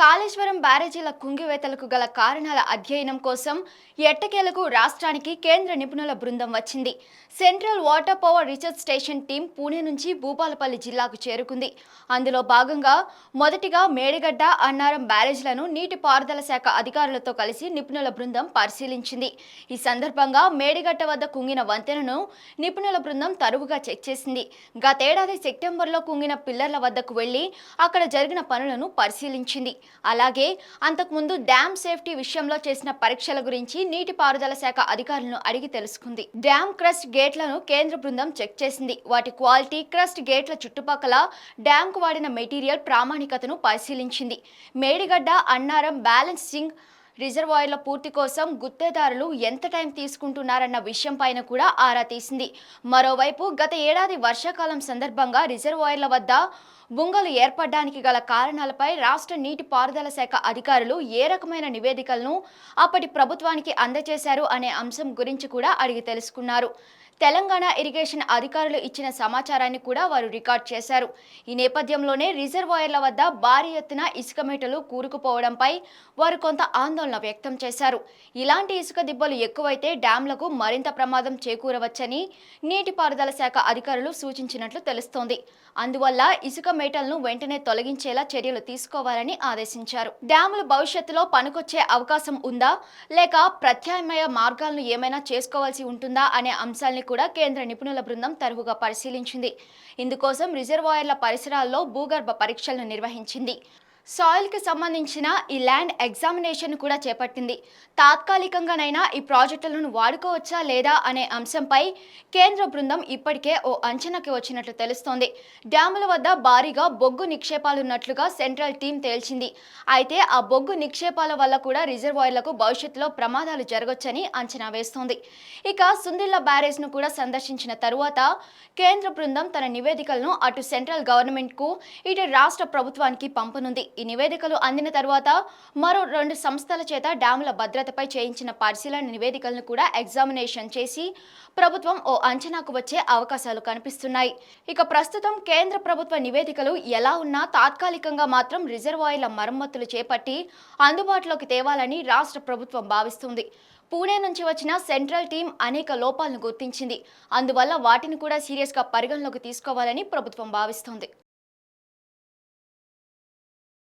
కాళేశ్వరం బ్యారేజీల కుంగివేతలకు గల కారణాల అధ్యయనం కోసం ఎట్టకేలకు రాష్ట్రానికి కేంద్ర నిపుణుల బృందం వచ్చింది. Central water power research station team Pune నుంచి భూపాలపల్లి జిల్లాకు చేరుకుంది. అందులో భాగంగా మొదటిగా మేడిగడ్డ, అన్నారం బ్యారేజీలను నీటిపారుదల శాఖ అధికారులతో కలిసి నిపుణుల బృందం పరిశీలించింది. ఈ సందర్భంగా మేడిగడ్డ వద్ద కుంగిన వంతెనను నిపుణుల బృందం తరువుగా చెక్ చేసింది. గతేడాది సెప్టెంబర్లో కుంగిన పిల్లర్ల వద్దకు వెళ్లి అక్కడ జరిగిన పనులను పరిశీలించింది. అలాగే అంతకుముందు డ్యామ్ సేఫ్టీ విషయంలో చేసిన పరీక్షల గురించి నీటిపారుదల శాఖ అధికారులను అడిగి తెలుసుకుంది. డ్యామ్ క్రస్ట్ గేట్లను కేంద్ర బృందం చెక్ చేసింది. వాటి క్వాలిటీ, క్రస్ట్ గేట్ల చుట్టుపక్కల డ్యామ్ కు వాడిన మెటీరియల్ ప్రామాణికతను పరిశీలించింది. మేడిగడ్డ, అన్నారం బ్యాలెన్సింగ్ రిజర్వాయర్ల పూర్తి కోసం గుత్తేదారులు ఎంత టైం తీసుకుంటున్నారన్న విషయం పైన కూడా ఆరా తీసింది. మరోవైపు గత ఏడాది వర్షాకాలం సందర్భంగా రిజర్వాయర్ల వద్ద బుంగలు ఏర్పడడానికి గల కారణాలపై రాష్ట్ర నీటిపారుదల శాఖ అధికారులు ఏ రకమైన నివేదికలను అప్పటి ప్రభుత్వానికి అందజేశారు అనే అంశం గురించి కూడా అడిగి తెలుసుకున్నారు. తెలంగాణ ఇరిగేషన్ అధికారులు ఇచ్చిన సమాచారాన్ని కూడా వారు రికార్డ్ చేశారు. ఈ నేపథ్యంలోనే రిజర్వాయర్ల వద్ద భారీ ఎత్తున ఇసుక మేటలు కూరుకుపోవడంపై వారు కొంత ఆందోళన వ్యక్తం చేశారు. ఇలాంటి ఇసుక దిబ్బలు ఎక్కువైతే డ్యాంలకు మరింత ప్రమాదం చేకూరవచ్చని నీటిపారుదల శాఖ అధికారులు సూచించినట్లు తెలుస్తోంది. అందువల్ల ఇసుక మేటలను వెంటనే తొలగించేలా చర్యలు తీసుకోవాలని ఆదేశించారు. డ్యాములు భవిష్యత్తులో పనికొచ్చే అవకాశం ఉందా, లేక ప్రత్యామ్నాయ మార్గాలను ఏమైనా చేసుకోవాల్సి ఉంటుందా అనే అంశాల్ని కూడా కేంద్ర నిపుణుల బృందం తరువుగా పరిశీలించింది. ఇందుకోసం రిజర్వాయర్ల పరిసరాల్లో భూగర్భ పరీక్షలను నిర్వహించింది. సాయిల్ కి సంబంధించిన ఈ ల్యాండ్ ఎగ్జామినేషన్ కూడా చేపట్టింది. తాత్కాలికంగానైనా ఈ ప్రాజెక్టులను వాడుకోవచ్చా లేదా అనే అంశంపై కేంద్ర బృందం ఇప్పటికే ఓ అంచనాకి వచ్చినట్లు తెలుస్తోంది. డ్యాముల వద్ద భారీగా బొగ్గు నిక్షేపాలున్నట్లుగా సెంట్రల్ టీం తేల్చింది. అయితే ఆ బొగ్గు నిక్షేపాల వల్ల కూడా రిజర్వాయర్లకు భవిష్యత్తులో ప్రమాదాలు జరగొచ్చని అంచనా వేస్తోంది. ఇక సుందిళ్ల బ్యారేజ్ ను కూడా సందర్శించిన తరువాత కేంద్ర బృందం తన నివేదికలను అటు సెంట్రల్ గవర్నమెంట్ కు, ఇటు రాష్ట్ర ప్రభుత్వానికి పంపనుంది. ఈ నివేదికలు అందిన తర్వాత మరో 2 సంస్థల చేత డ్యాముల భద్రతపై చేయించిన పరిశీలన నివేదికలను కూడా ఎగ్జామినేషన్ చేసి ప్రభుత్వం ఓ అంచనాకు వచ్చే అవకాశాలు కనిపిస్తున్నాయి. ఇక ప్రస్తుతం కేంద్ర ప్రభుత్వ నివేదికలు ఎలా ఉన్నా తాత్కాలికంగా మాత్రం రిజర్వాయర్ల మరమ్మతులు చేపట్టి అందుబాటులోకి తేవాలని రాష్ట్ర ప్రభుత్వం భావిస్తుంది. పూణే నుంచి వచ్చిన సెంట్రల్ టీం అనేక లోపాలను గుర్తించింది. అందువల్ల వాటిని కూడా సీరియస్గా పరిగణలోకి తీసుకోవాలని ప్రభుత్వం భావిస్తోంది.